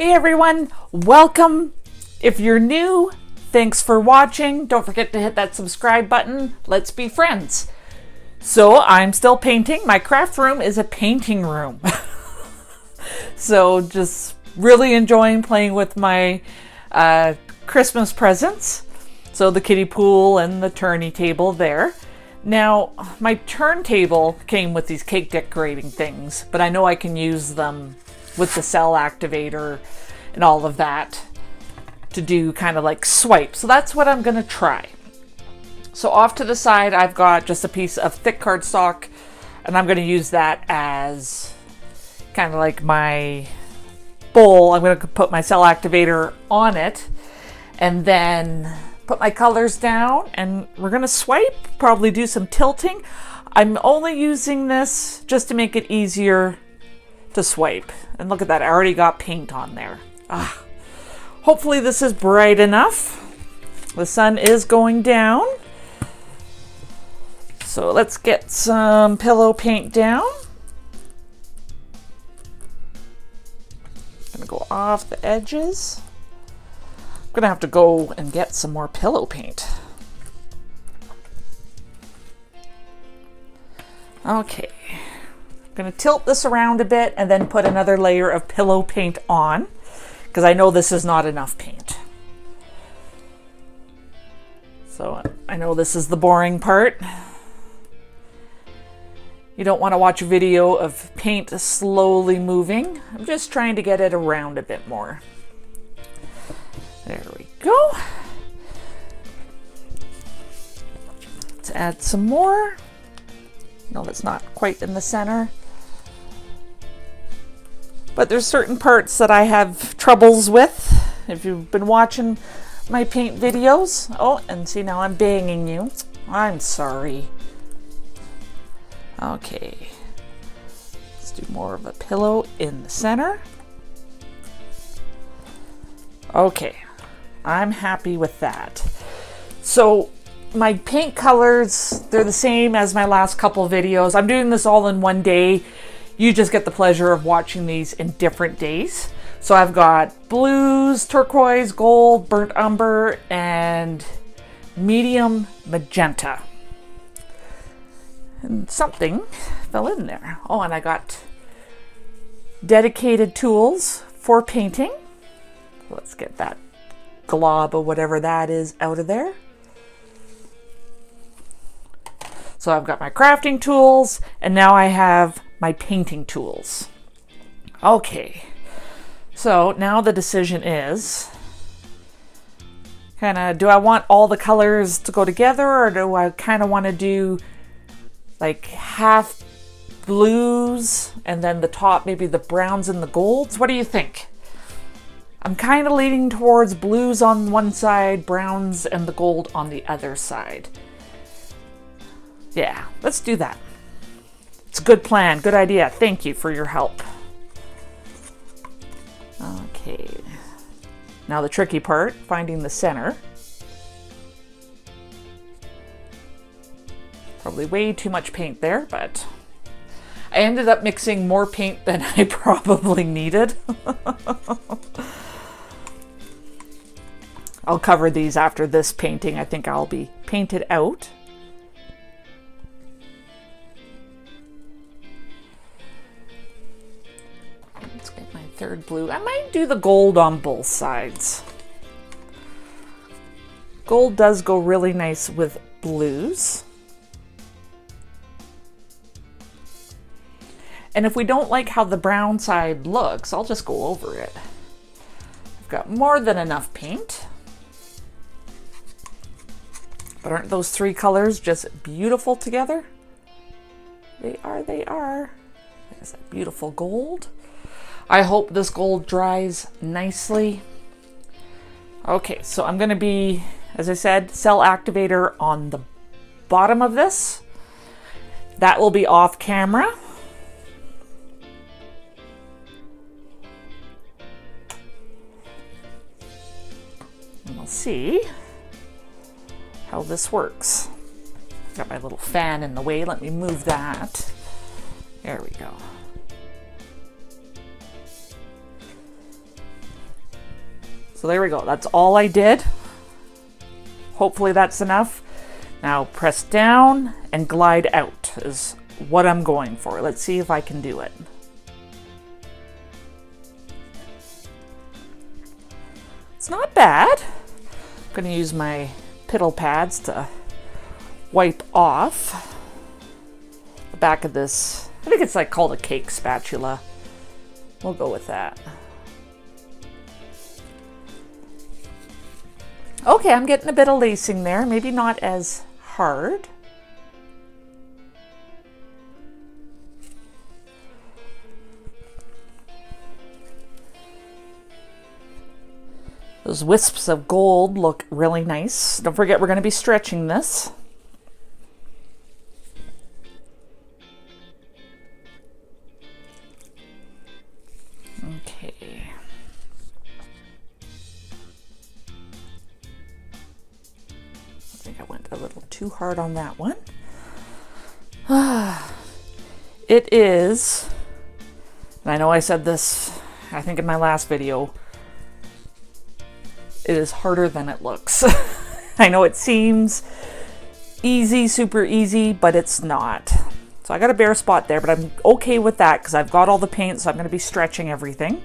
Hey everyone, welcome. If you're new, thanks for watching. Don't forget to hit that subscribe button. Let's be friends. So I'm still painting. My craft room is a painting room. So just really enjoying playing with my Christmas presents. So the kiddie pool and the tourney table there. Now, my turntable came with these cake decorating things, but I know I can use them with the cell activator and all of that to do kind of like swipe. So that's what I'm going to try. So off to the side, I've got just a piece of thick cardstock, and I'm going to use that as kind of like my bowl. I'm going to put my cell activator on it and then put my colors down, and we're going to swipe, probably do some tilting. I'm only using this just to make it easier to swipe. And look at that, I already got paint on there. Hopefully this is bright enough. The sun is going down. So let's get some pillow paint down. Gonna go off the edges. I'm gonna have to go and get some more pillow paint. Okay. I'm going to tilt this around a bit and then put another layer of pillow paint on, because I know this is not enough paint. So I know this is the boring part. You don't want to watch a video of paint slowly moving. I'm just trying to get it around a bit more. There we go. Let's add some more. No, that's not quite in the center. But there's certain parts that I have troubles with. If you've been watching my paint videos. Oh, and see, now I'm banging you. I'm sorry. Okay. Let's do more of a pillow in the center. Okay. I'm happy with that. So my paint colors, they're the same as my last couple of videos. I'm doing this all in one day. You just get the pleasure of watching these in different days. So I've got blues, turquoise, gold, burnt umber, and medium magenta. And something fell in there. Oh, and I got dedicated tools for painting. Let's get that glob or whatever that is out of there. So I've got my crafting tools, and now I have my painting tools. Okay, so now the decision is kind of, do I want all the colors to go together, or do I kind of want to do like half blues and then the top, maybe the browns and the golds? What do you think? I'm kind of leaning towards blues on one side, browns and the gold on the other side. Yeah, let's do that. It's a good plan, good idea. Thank you for your help. Okay. Now the tricky part, finding the center. Probably way too much paint there, but I ended up mixing more paint than I probably needed. I'll cover these after this painting. I think I'll be painted out. Third blue. I might do the gold on both sides. Gold does go really nice with blues. And if we don't like how the brown side looks, I'll just go over it. I've got more than enough paint. But aren't those three colors just beautiful together? They are, they are. There's that beautiful gold. I hope this gold dries nicely. Okay, so I'm gonna be, as I said, cell activator on the bottom of this. That will be off camera. And we'll see how this works. Got my little fan in the way, let me move that. There we go. So there we go. That's all I did. Hopefully that's enough. Now press down and glide out is what I'm going for. Let's see if I can do it. It's not bad. I'm going to use my piddle pads to wipe off the back of this. I think it's like called a cake spatula. We'll go with that. Okay, I'm getting a bit of lacing there. Maybe not as hard. Those wisps of gold look really nice. Don't forget, we're going to be stretching this. Okay. I think I went a little too hard on that one. It is, and I know I said this, I think in my last video, it is harder than it looks. I know it seems easy, super easy, but it's not. So I got a bare spot there, but I'm okay with that because I've got all the paint, so I'm going to be stretching everything.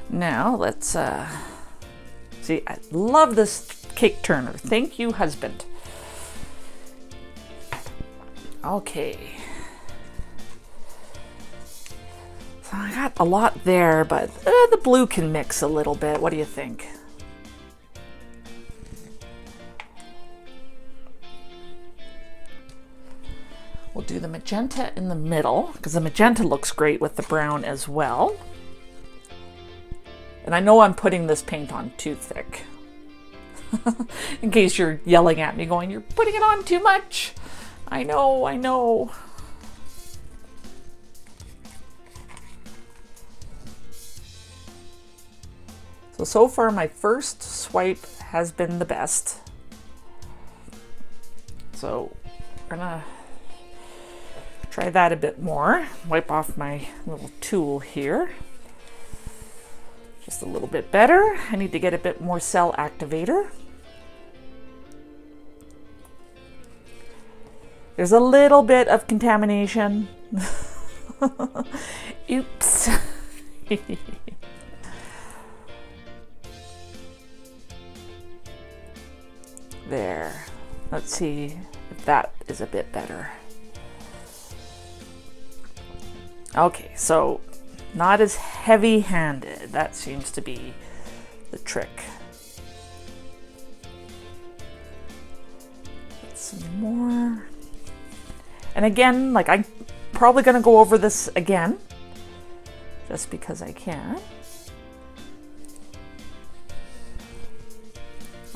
Now let's see, I love this cake turner. Thank you, husband. Okay. So I got a lot there, but the blue can mix a little bit. What do you think? We'll do the magenta in the middle because the magenta looks great with the brown as well. And I know I'm putting this paint on too thick. In case you're yelling at me going, you're putting it on too much. I know, I know. So far my first swipe has been the best. So we're gonna try that a bit more. Wipe off my little tool here. Just a little bit better. I need to get a bit more cell activator. There's a little bit of contamination. Oops. There. Let's see if that is a bit better. Okay, so not as heavy-handed. That seems to be the trick. Get some more. And again, like I'm probably going to go over this again, just because I can.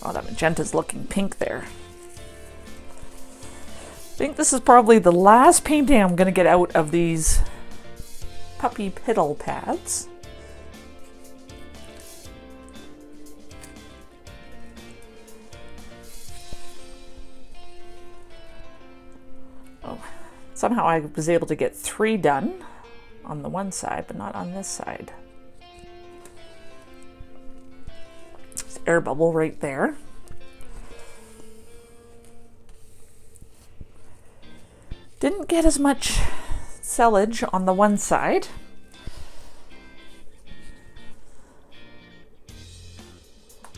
Oh, that magenta's looking pink there. I think this is probably the last painting I'm going to get out of these puppy piddle pads. Oh, somehow I was able to get 3 done on the one side, but not on this side. There's an air bubble right there. Didn't get as much sellage on the one side.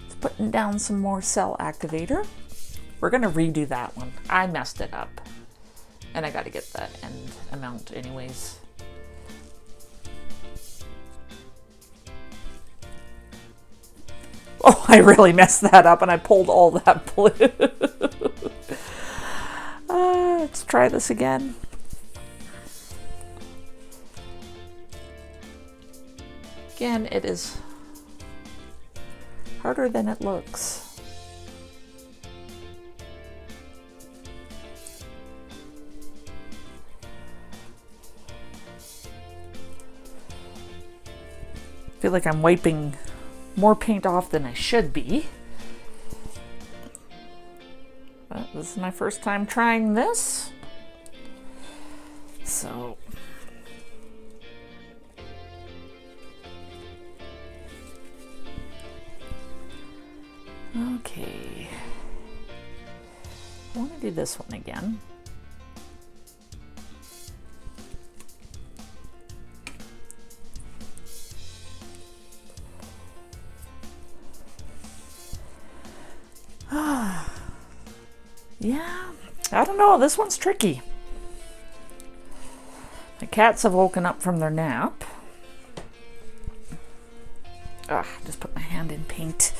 It's putting down some more cell activator. We're going to redo that one. I messed it up. And I got to get that end amount anyways. Oh, I really messed that up and I pulled all that blue. Let's try this again. Again, it is harder than it looks. I feel like I'm wiping more paint off than I should be. But this is my first time trying this. So maybe this one again. Yeah, I don't know. This one's tricky. The cats have woken up from their nap. Just put my hand in paint.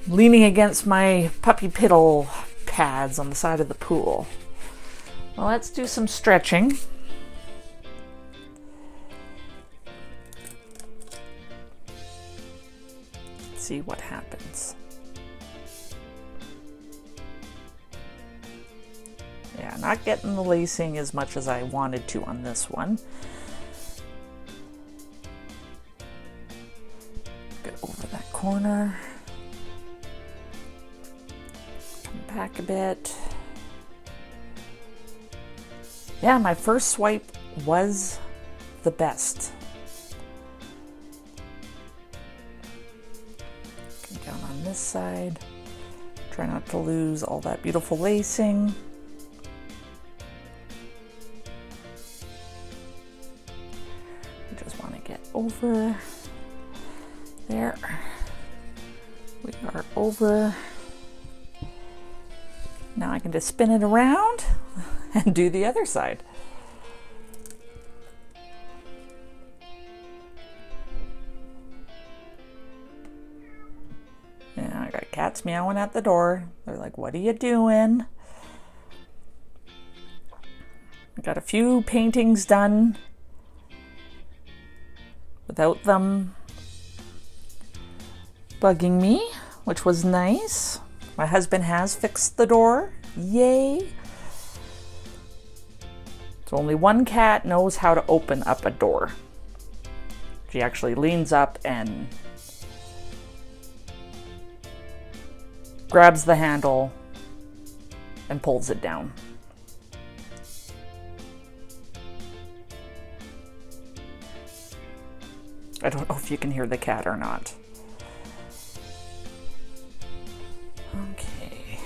Leaning against my puppy piddle pads on the side of the pool. Well, let's do some stretching. Let's see what happens. Yeah, not getting the lacing as much as I wanted to on this one. Get over that corner. Come back a bit. Yeah, my first swipe was the best. Come down on this side. Try not to lose all that beautiful lacing. Over there. We are over. Now I can just spin it around and do the other side. Yeah, I got cats meowing at the door. They're like, "What are you doing?" I got a few paintings done without them bugging me, which was nice. My husband has fixed the door. Yay! So only one cat knows how to open up a door. She actually leans up and grabs the handle and pulls it down. I don't know if you can hear the cat or not. Okay.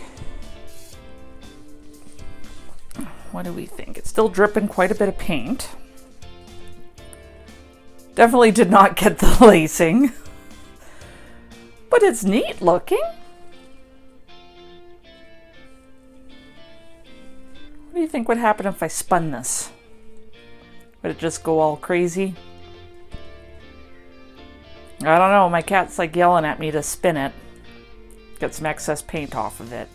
What do we think? It's still dripping quite a bit of paint. Definitely did not get the lacing. But it's neat looking. What do you think would happen if I spun this? Would it just go all crazy? I don't know, my cat's like yelling at me to spin it. Get some excess paint off of it.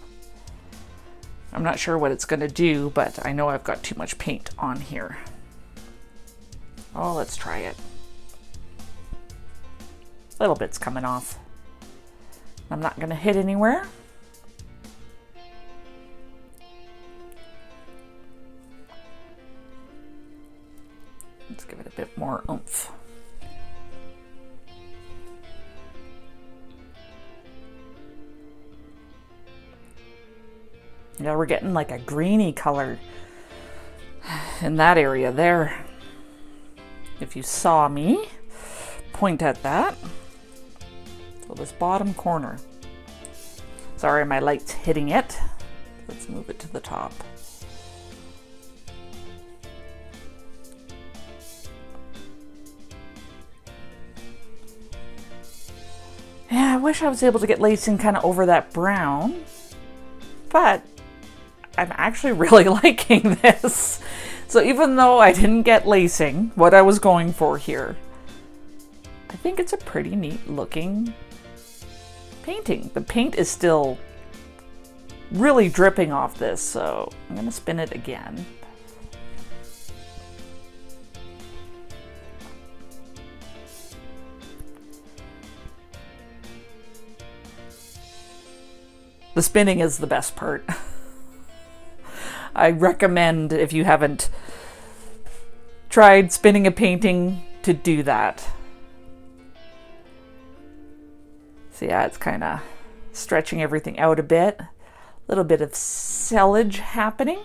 I'm not sure what it's going to do, but I know I've got too much paint on here. Oh, let's try it. A little bit's coming off. I'm not going to hit anywhere. Let's give it a bit more oomph. Yeah, we're getting like a greeny color in that area there. If you saw me point at that. So this bottom corner. Sorry, my light's hitting it. Let's move it to the top. Yeah, I wish I was able to get lacing kind of over that brown, but I'm actually really liking this. So even though I didn't get lacing, what I was going for here, I think it's a pretty neat looking painting. The paint is still really dripping off this, so I'm gonna spin it again. The spinning is the best part. I recommend, if you haven't tried spinning a painting, to do that. So yeah, it's kind of stretching everything out a bit. A little bit of sellage happening.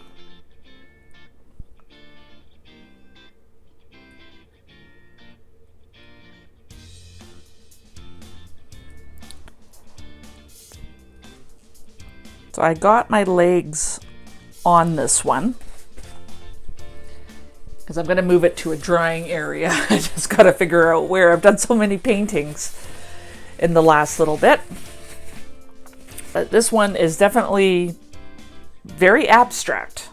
So I got my legs on this one because I'm going to move it to a drying area. I just got to figure out where. I've done so many paintings in the last little bit. But this one is definitely very abstract.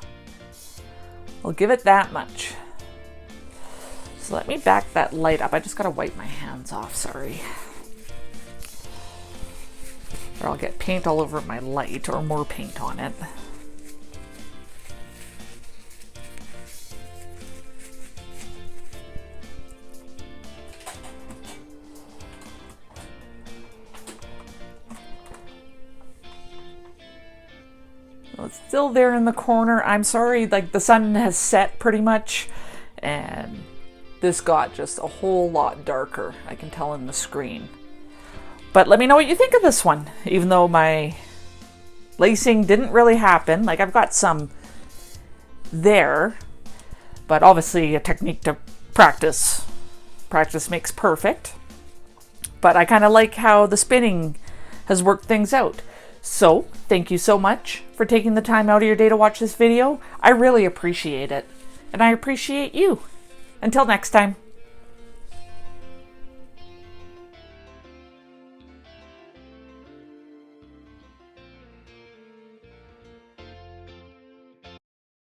I'll give it that much. So let me back that light up. I just got to wipe my hands off, sorry. Or I'll get paint all over my light, or more paint on it. Well, it's still there in the corner. I'm sorry, like the sun has set pretty much, and this got just a whole lot darker. I can tell in the screen. But let me know what you think of this one, even though my lacing didn't really happen. Like, I've got some there, but obviously a technique to practice. Practice makes perfect. But I kind of like how the spinning has worked things out. So, thank you so much for taking the time out of your day to watch this video. I really appreciate it. And I appreciate you. Until next time.